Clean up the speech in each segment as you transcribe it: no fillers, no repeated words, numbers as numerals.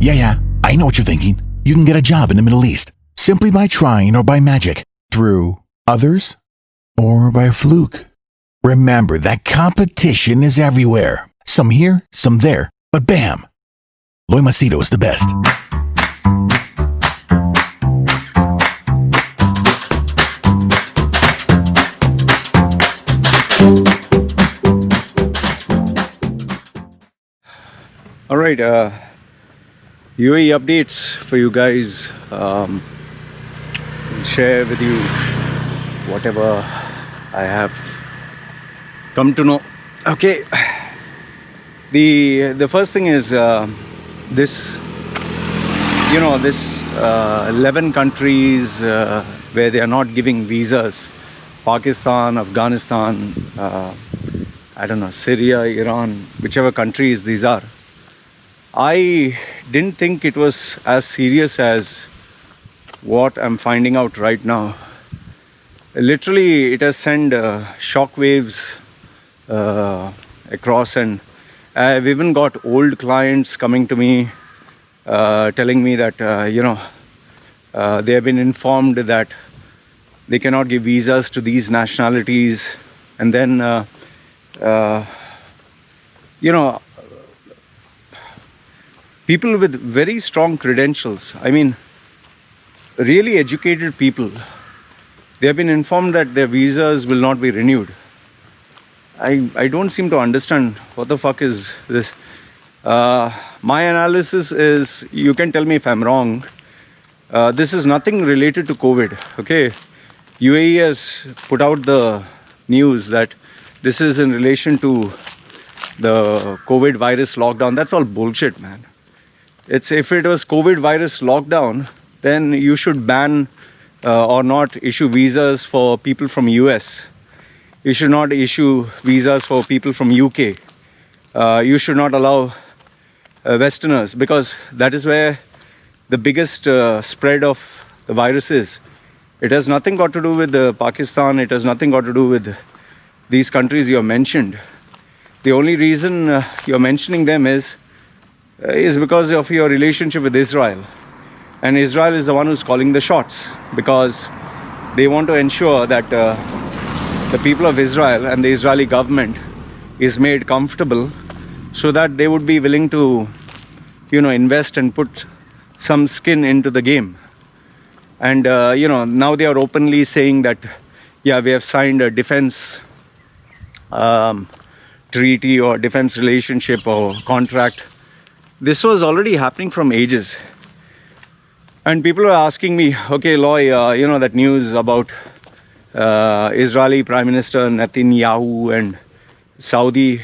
Yeah, I know what you're thinking. You can get a job in the Middle East simply by trying or by magic, through others, or by fluke. Remember that competition is everywhere. Some here, some there, but bam! Loy Macedo is the best. All right, UAE updates for you guys. Share with you whatever I have come to know. Okay, the first thing is this 11 countries where they are not giving visas. Pakistan, Afghanistan, I don't know, Syria, Iran, whichever countries these are. I didn't think it was as serious as what I'm finding out right now. Literally, it has sent shockwaves across, and I've even got old clients coming to me telling me that they have been informed that they cannot give visas to these nationalities, and then people with very strong credentials, I mean, really educated people, they have been informed that their visas will not be renewed. I don't seem to understand what the fuck is this. My analysis is, you can tell me if I'm wrong, this is nothing related to COVID, okay? UAE has put out the news that this is in relation to the COVID virus lockdown. That's all bullshit, man. If it was COVID virus lockdown, then you should ban or not issue visas for people from US. You should not issue visas for people from UK. You should not allow Westerners, because that is where the biggest spread of the virus is. It has nothing got to do with Pakistan. It has nothing got to do with these countries you have mentioned. The only reason you're mentioning them is because of your relationship with Israel. And Israel is the one who's calling the shots, because they want to ensure that the people of Israel and the Israeli government is made comfortable, so that they would be willing to, invest and put some skin into the game. And, now they are openly saying that, yeah, we have signed a defense treaty or defense relationship or contract. This was already happening from ages. And people were asking me, okay, Loy, that news about Israeli Prime Minister Netanyahu and Saudi.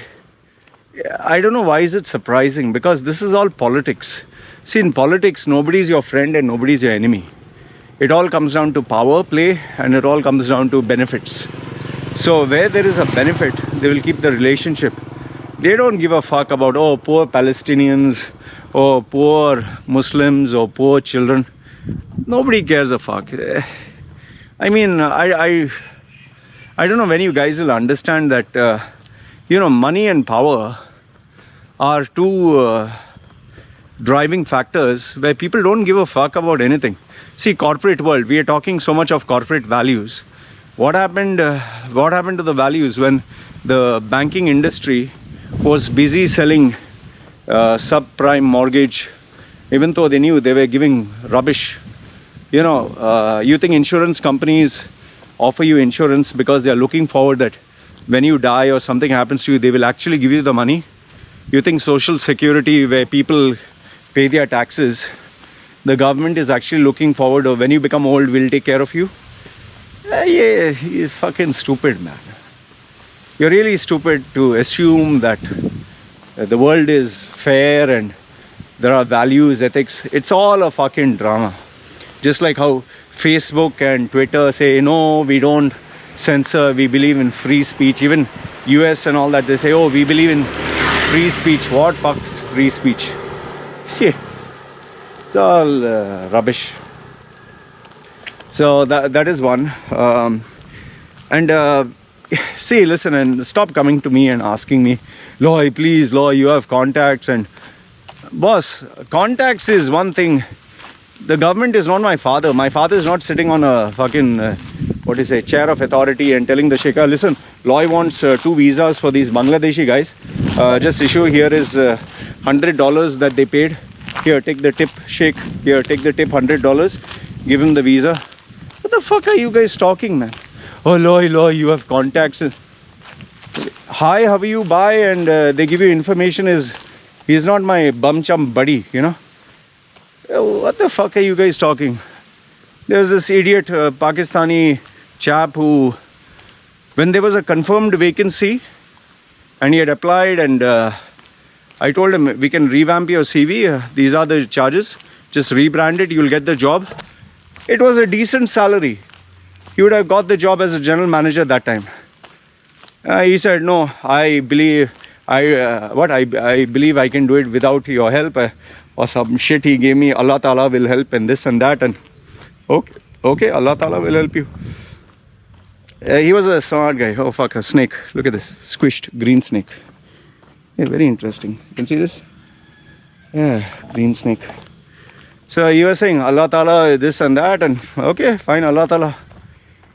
I don't know why is it surprising, because this is all politics. See, in politics, nobody's your friend and nobody's your enemy. It all comes down to power play, and it all comes down to benefits. So where there is a benefit, they will keep the relationship. They don't give a fuck about, oh, poor Palestinians, or poor Muslims, or poor children. Nobody cares a fuck. I mean, I don't know when you guys will understand that, money and power are two driving factors where people don't give a fuck about anything. See, corporate world, we are talking so much of corporate values. What happened to the values when the banking industry was busy selling subprime mortgage, even though they knew they were giving rubbish? You think insurance companies offer you insurance because they are looking forward that when you die or something happens to you, they will actually give you the money? You think social security, where people pay their taxes, the government is actually looking forward, or when you become old, we'll take care of you? Yeah, you're fucking stupid, man. You're really stupid to assume that the world is fair and there are values, ethics. It's all a fucking drama. Just like how Facebook and Twitter say, no, we don't censor, we believe in free speech. Even US and all that, they say, oh, we believe in free speech. What fuck's free speech? Shit. It's all rubbish. So that is one. See, listen, and stop coming to me and asking me, Loy, please, Loy, you have contacts. And Boss, contacts is one thing. The government is not my father. My father is not sitting on a fucking, chair of authority and telling the Sheikh, listen, Loy wants 2 visas for these Bangladeshi guys. Just issue here is $100 that they paid. Here, take the tip, Sheikh. Here, take the tip, $100. Give him the visa. What the fuck are you guys talking, man? Oh, Loy, you have contacts. Hi, how are you? Bye. And they give you information. He's not my bum chum buddy, you know. What the fuck are you guys talking? There's this idiot Pakistani chap who, when there was a confirmed vacancy and he had applied, and I told him, we can revamp your CV. These are the charges. Just rebrand it. You'll get the job. It was a decent salary. He would have got the job as a general manager that time. He said, no, I believe I believe I can do it without your help. Or some shit he gave me, Allah Ta'ala will help and this and that. And okay, Allah Ta'ala will help you. He was a smart guy. Oh fuck, a snake. Look at this, squished green snake. Yeah, very interesting. You can see this? Yeah, green snake. So he was saying Allah Ta'ala this and that, and okay, fine, Allah Ta'ala.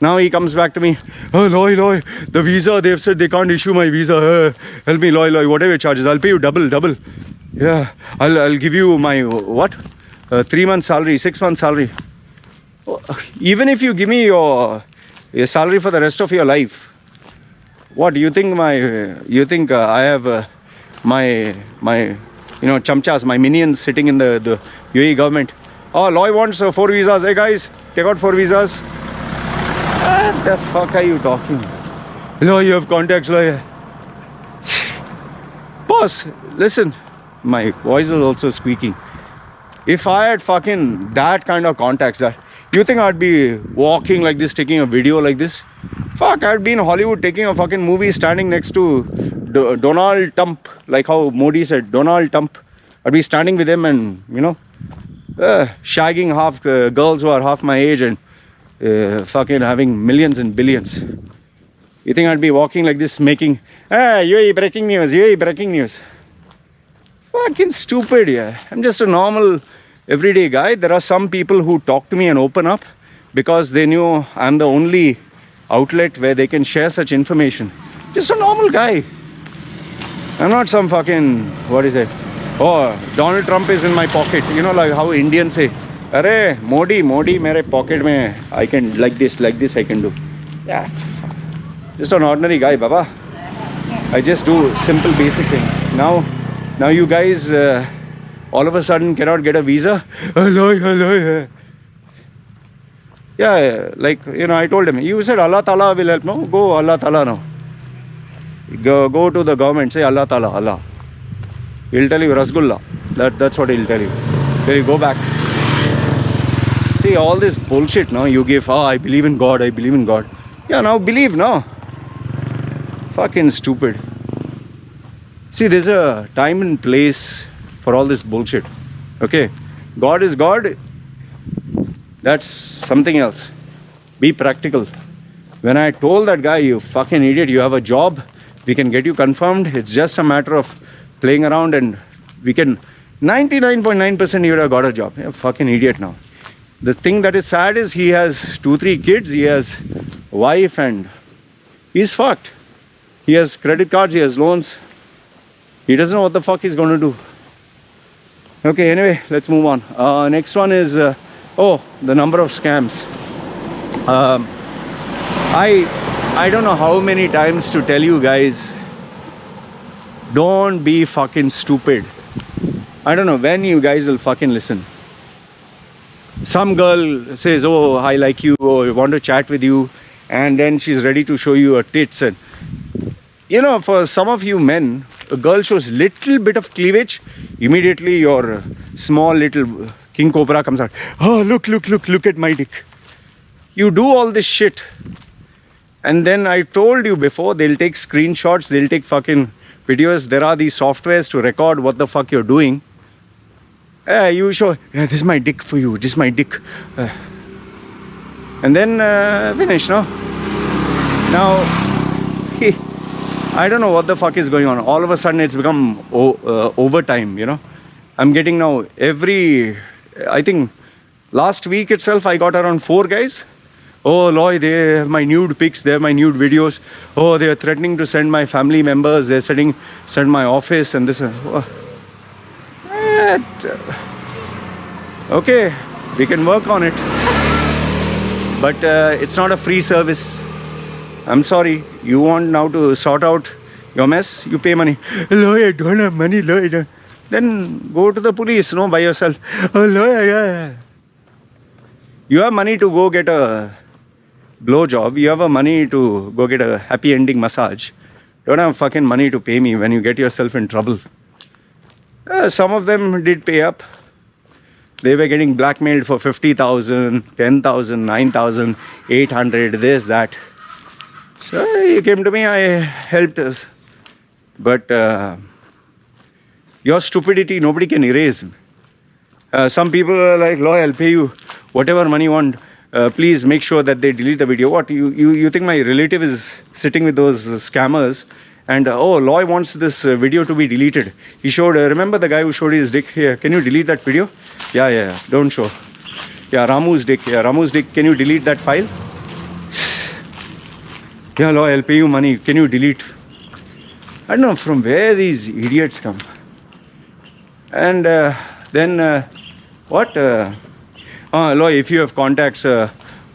Now he comes back to me. Oh, Loy, the visa, they've said they can't issue my visa. Help me, Loy, whatever your charges, I'll pay you double. Yeah, I'll give you my, 3 months salary, 6 months salary. Even if you give me your salary for the rest of your life, what do you think I have my chamchas, my minions sitting in the UAE government? Oh, Loy wants 4 visas. Hey guys, take out 4 visas. What the fuck are you talking? Loy, you have contacts, Loy. Boss, listen. My voice is also squeaking. If I had fucking that kind of contacts, that you think I'd be walking like this, taking a video like this? Fuck, I'd be in Hollywood taking a fucking movie standing next to Donald Trump, like how Modi said, Donald Trump. I'd be standing with him and, shagging half girls who are half my age and fucking having millions and billions. You think I'd be walking like this making, UAE breaking news. Fucking stupid, yeah. I'm just a normal, everyday guy. There are some people who talk to me and open up because they knew I'm the only outlet where they can share such information. Just a normal guy. I'm not some fucking, oh, Donald Trump is in my pocket. You know, like how Indians say, Arey, Modi, mere pocket mein, I can, like this, I can do. Yeah. Just an ordinary guy, Baba. I just do simple, basic things. Now you guys all of a sudden cannot get a visa. Hello. Yeah, like, I told him, you said Allah Ta'ala will help. No, go Allah Ta'ala now. Go to the government, say Allah Ta'ala, Allah. He'll tell you Rasgulla. That's what he'll tell you. Then you go back. See, all this bullshit, no? You give, I believe in God. Yeah, now believe, no? Fucking stupid. See, there's a time and place for all this bullshit. Okay? God is God. That's something else. Be practical. When I told that guy, you fucking idiot, you have a job, we can get you confirmed. It's just a matter of playing around and we can, 99.9% you would have got a job. You're a fucking idiot now. The thing that is sad is he has 2-3 kids, he has a wife and he's fucked. He has credit cards, he has loans. He doesn't know what the fuck he's going to do. Okay, anyway, let's move on. Next one is, the number of scams. I don't know how many times to tell you guys, don't be fucking stupid. I don't know when you guys will fucking listen. Some girl says, oh, I like you, or I want to chat with you, and then she's ready to show you her tits. And for some of you men, a girl shows little bit of cleavage, immediately your small little king cobra comes out. Oh, look at my dick. You do all this shit, and then I told you before, they'll take screenshots, they'll take fucking videos. There are these softwares to record what the fuck you're doing. You show, this is my dick for you, this is my dick. And then finish, no? Now, I don't know what the fuck is going on. All of a sudden it's become overtime, I'm getting now I think last week itself I got around 4 guys. Oh, Loy, they have my nude pics, they have my nude videos. Oh, they are threatening to send my family members, they're send my office and this. Okay, we can work on it. But it's not a free service. I'm sorry, you want now to sort out your mess, you pay money. Loy, I don't have money, Loy. Then go to the police, no, by yourself. Oh, Loy, yeah. You have money to go get a blow job, you have a money to go get a happy ending massage. You don't have fucking money to pay me when you get yourself in trouble. Some of them did pay up. They were getting blackmailed for 50,000, 10,000, 9,800, this, that. So he came to me, I helped us. But your stupidity, nobody can erase. Some people are like, Loy, I'll pay you whatever money you want. Please make sure that they delete the video. What, you think my relative is sitting with those scammers and Loy wants this video to be deleted. He showed, remember the guy who showed his dick here? Can you delete that video? Yeah, don't show. Yeah, Ramu's dick. Can you delete that file? Yeah, Loy, I'll pay you money. Can you delete? I don't know from where these idiots come. And then what? Loy, if you have contacts,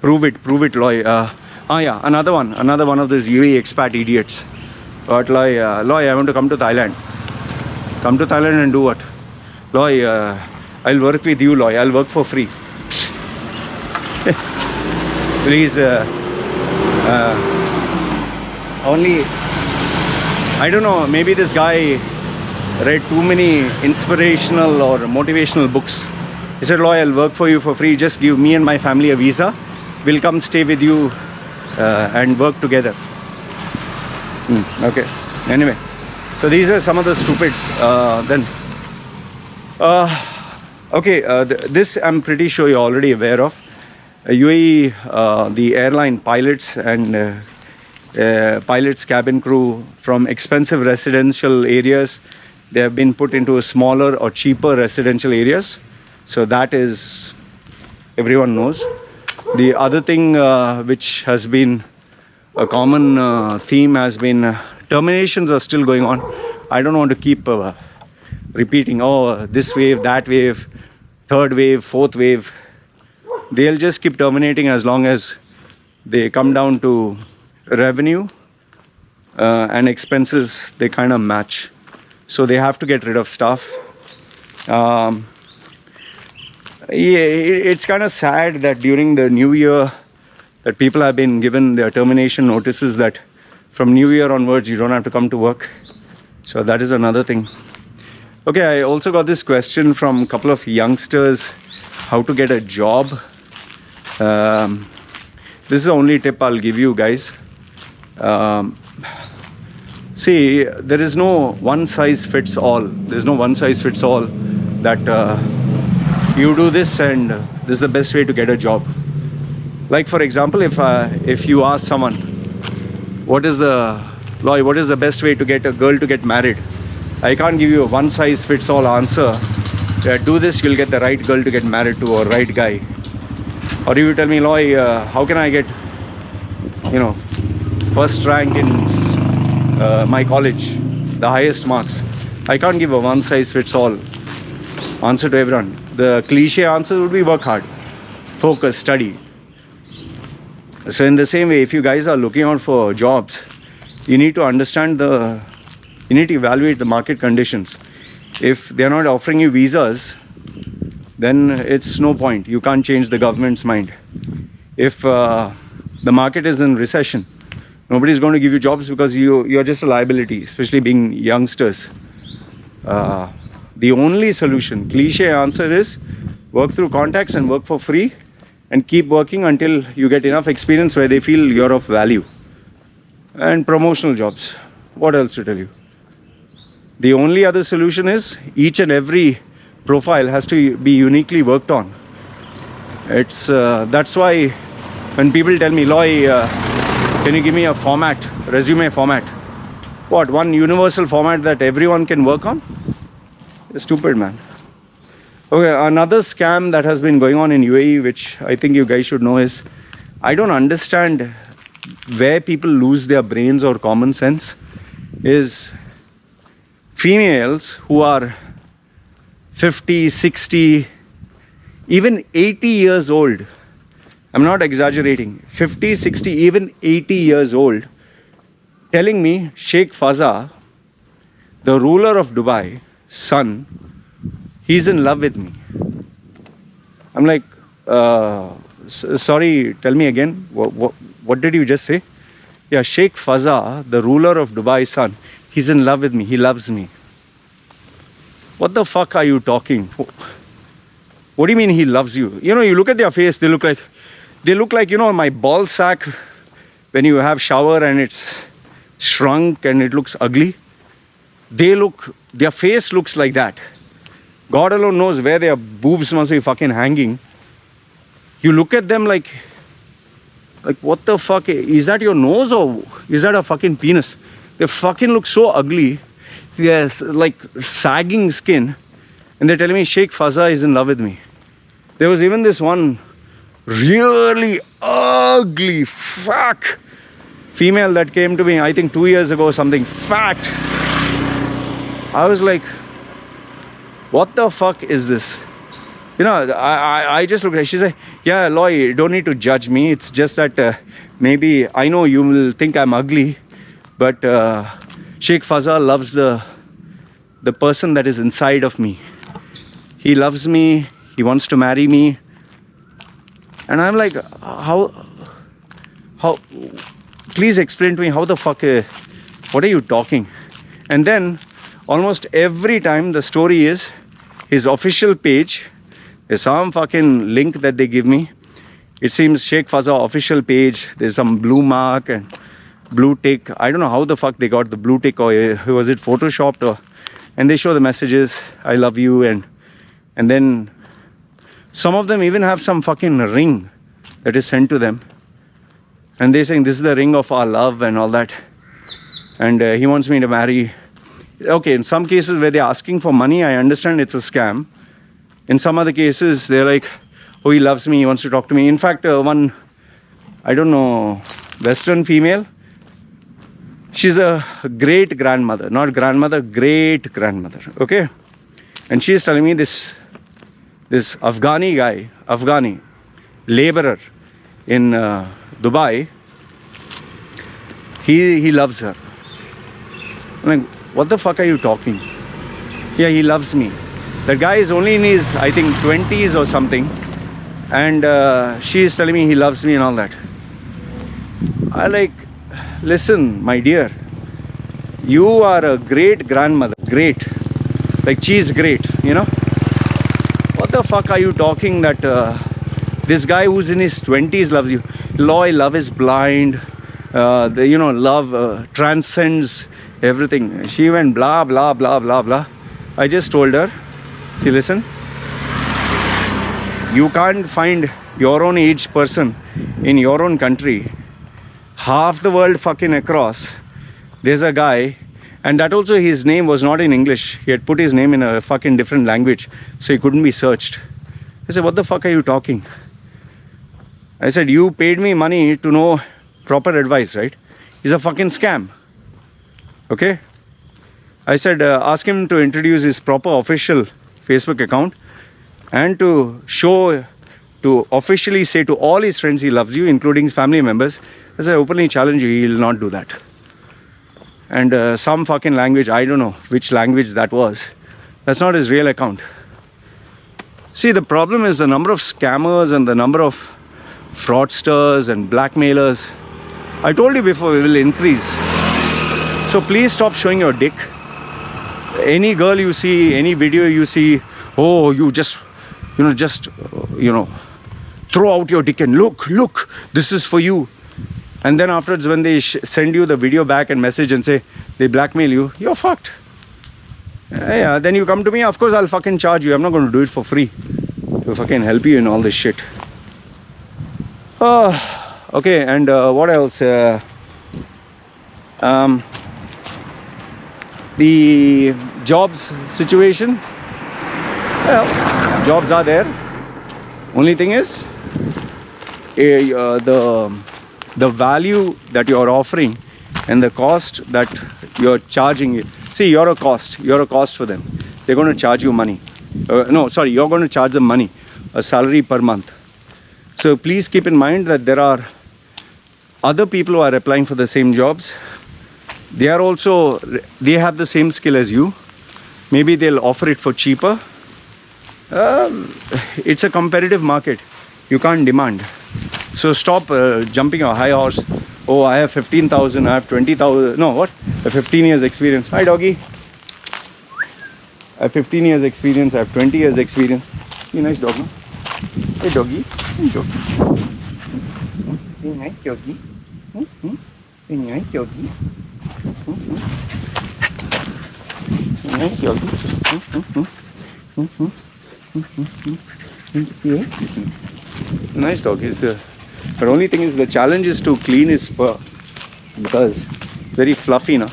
prove it, Loy. Yeah, another one of those UAE expat idiots. But Loy, I want to come to Thailand. Come to Thailand and do what? Loy, I'll work with you, Loy. I'll work for free. Please, only, I don't know, maybe this guy read too many inspirational or motivational books. He said, Loy, I'll work for you for free. Just give me and my family a visa. We'll come stay with you and work together. Okay. Anyway, so these are some of the stupids. This I'm pretty sure you're already aware of. UAE, the airline pilots and pilots, cabin crew from expensive residential areas, they have been put into smaller or cheaper residential areas. So that is, everyone knows. The other thing which has been a common theme has been terminations are still going on. I don't want to keep repeating, this wave, that wave, third wave, fourth wave. They'll just keep terminating as long as they come down to revenue and expenses, they kind of match. So they have to get rid of stuff. It's kind of sad that during the new year that people have been given their termination notices that from new year onwards you don't have to come to work. So that is another thing. Okay, I also got this question from a couple of youngsters, how to get a job. This is the only tip I'll give you guys. See, there is no one size fits all. There's no one size fits all that you do this and this is the best way to get a job. Like for example, if you ask someone, what is the best way to get a girl to get married? I can't give you a one size fits all answer. Do this, you'll get the right girl to get married to or right guy. Or if you tell me, Loy, how can I get, first rank in my college, the highest marks? I can't give a one size fits all answer to everyone. The cliche answer would be work hard, focus, study. So in the same way, if you guys are looking out for jobs, you need to understand you need to evaluate the market conditions. If they're not offering you visas, then it's no point. You can't change the government's mind. If the market is in recession, nobody's going to give you jobs because you're just a liability, especially being youngsters. The only solution, cliche answer is work through contacts and work for free and keep working until you get enough experience where they feel you're of value. And promotional jobs. What else to tell you? The only other solution is each and every profile has to be uniquely worked on. That's why when people tell me, Loy, can you give me a format, resume format? What, one universal format that everyone can work on? It's stupid, man. Okay, another scam that has been going on in UAE, which I think you guys should know, is I don't understand where people lose their brains or common sense. Is females who are 50, 60, even 80 years old. I'm not exaggerating. 50, 60, even 80 years old, telling me Sheikh Fazza, the ruler of Dubai, son, he's in love with me. I'm like, sorry, tell me again. What did you just say? Yeah, Sheikh Fazza, the ruler of Dubai, son, he's in love with me. He loves me. What the fuck are you talking? What do you mean he loves you? You know, you look at their face, they look like, you know, my ball sack when you have shower and it's shrunk and it looks ugly. Their face looks like that. God alone knows where their boobs must be fucking hanging. You look at them like what the fuck? Is that your nose or is that a fucking penis? They fucking look so ugly. Yes, like sagging skin. And they're telling me Sheikh Fazza is in love with me. There was even this one really ugly fuck female that came to me, I think 2 years ago, something fat. I was like, what the fuck is this? You know, I just looked at her. She said, yeah, Loy, you don't need to judge me. It's just that maybe I know you will think I'm ugly, but Sheikh Fazza loves the person that is inside of me. He loves me. He wants to marry me. And I'm like, how? Please explain to me, how the fuck, what are you talking? And then almost every time the story is his official page. There's some fucking link that they give me. It seems Sheikh Fazza official page. There's some blue mark and blue tick. I don't know how the fuck they got the blue tick, or was it photoshopped, or, and they show the messages, I love you, and then some of them even have some fucking ring that is sent to them. And they're saying this is the ring of our love and all that. And he wants me to marry. Okay, in some cases where they're asking for money, I understand it's a scam. In some other cases, they're like, oh, he loves me, he wants to talk to me. In fact, one, I don't know, Western female, she's a great grandmother, not grandmother, great grandmother, okay? And she's telling me this Afghani guy, Afghani laborer in Dubai, he loves her. I'm like, what the fuck are you talking? Yeah, he loves me. That guy is only in his, I think, 20s or something. And she is telling me he loves me and all that. I like, listen, my dear, you are a great grandmother, great. Like cheese great, you know? What the fuck are you talking that this guy who's in his 20s loves you? Love is blind. Love transcends everything. She went blah, blah, blah, blah, blah. I just told her, see, listen, you can't find your own age person in your own country. Half the world fucking across, there's a guy, and that also his name was not in English. He had put his name in a fucking different language, so he couldn't be searched. I said, what the fuck are you talking? I said, you paid me money to know proper advice, right? It's a fucking scam. Okay? I said, ask him to introduce his proper official Facebook account and to officially say to all his friends he loves you, including his family members. I said, I openly challenge you, he will not do that. And some fucking language, I don't know which language that was. That's not his real account. See, the problem is the number of scammers and the number of fraudsters and blackmailers. I told you before, it will increase. So please stop showing your dick. Any girl you see, any video you see, oh, you just throw out your dick and look, this is for you. And then afterwards, when they send you the video back and message and say they blackmail you, you're fucked. Yeah, then you come to me, of course I'll fucking charge you. I'm not going to do it for free to fucking help you in all this shit. Okay, and what else? The jobs situation. Well, Jobs are there. Only thing is, the value that you are offering and the cost that you are charging. See, you're a cost for them. They're going to charge you money. You're going to charge them money, a salary per month. So please keep in mind that there are other people who are applying for the same jobs. They have the same skill as you. Maybe they'll offer it for cheaper. It's a competitive market. You can't demand. So stop jumping a high horse. Oh, I have 15,000, I have 20,000. No, what? I have 15 years experience. Hi, doggy. I have 15 years experience. I have 20 years experience. Be nice dog, no? Hey, doggy. Hey, doggy. Be nice, doggy. Be nice, doggy. Be nice, doggy. Nice dog. But only thing is, the challenge is to clean his fur because very fluffy now.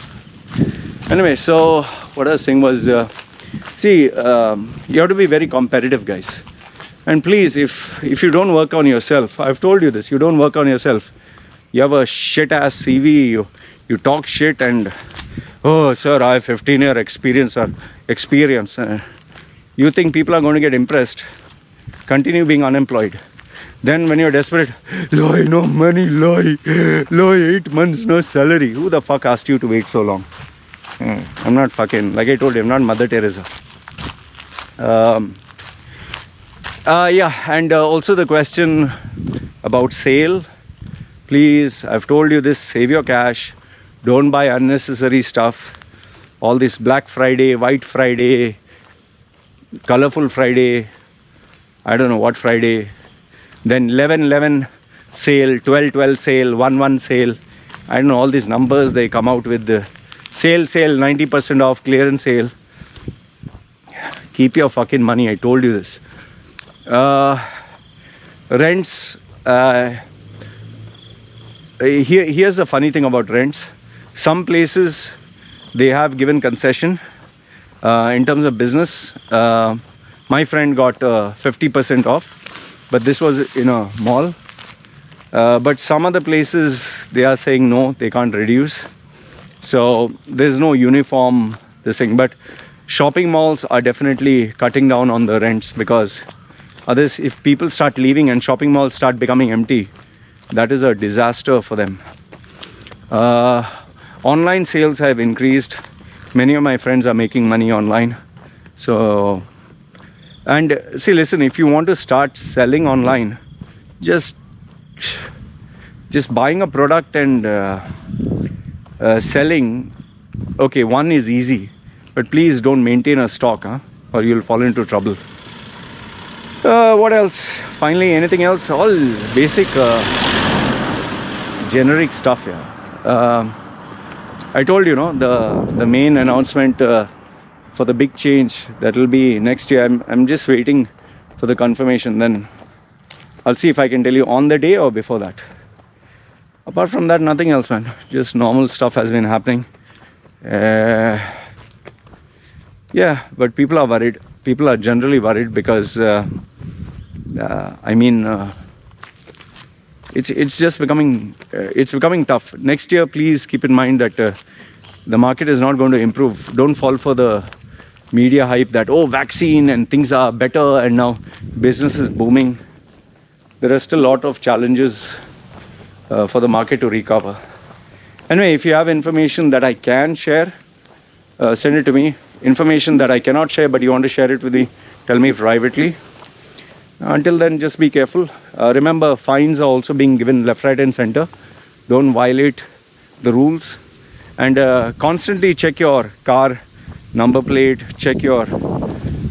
Anyway, so what I was saying was, you have to be very competitive, guys. And please, if you don't work on yourself, I've told you this, you don't work on yourself, you have a shit ass CV, you talk shit and, oh sir, I have 15-year experience. You think people are going to get impressed? Continue being unemployed. Then when you're desperate, Loy, no money, Loy, 8 months, no salary. Who the fuck asked you to wait so long? I'm not fucking, like I told you, I'm not Mother Teresa. And also the question about sale. Please, I've told you this, save your cash. Don't buy unnecessary stuff. All this Black Friday, White Friday, Colorful Friday, I don't know what Friday. Then 11/11 sale, 12/12 sale, 1/1 sale. I don't know, all these numbers they come out with. The sale, 90% off, clearance sale. Keep your fucking money, I told you this. Rents. Here's the funny thing about rents. Some places they have given concession in terms of business. My friend got 50% off. But this was in a mall. But some other places, they are saying no, they can't reduce. So there's no uniform this thing. But shopping malls are definitely cutting down on the rents because others, if people start leaving and shopping malls start becoming empty, that is a disaster for them. Online sales have increased. Many of my friends are making money online. So... And see, listen, if you want to start selling online, just buying a product and selling, okay, one is easy, but please don't maintain a stock, or you'll fall into trouble. What else? Finally, anything else? All basic generic stuff, I told you, the main announcement for the big change that will be next year. I'm just waiting for the confirmation. Then I'll see if I can tell you on the day or before that. Apart from that, nothing else, man. Just normal stuff has been happening. But people are worried. People are generally worried because it's just becoming tough. Next year, please keep in mind that the market is not going to improve. Don't fall for the media hype that, oh, vaccine and things are better and now business is booming. There are still a lot of challenges for the market to recover. Anyway, if you have information that I can share, send it to me. Information that I cannot share but you want to share it with me, tell me privately. Until then, just be careful. Remember, fines are also being given left, right and center. Don't violate the rules. And constantly check your car number plate, check your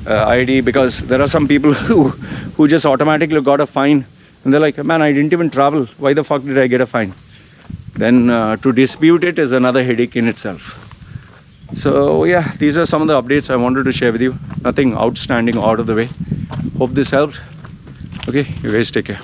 ID, because there are some people who just automatically got a fine and they're like, man, I didn't even travel. Why the fuck did I get a fine? Then to dispute it is another headache in itself. So yeah, these are some of the updates I wanted to share with you. Nothing outstanding, out of the way. Hope this helped. Okay, you guys take care.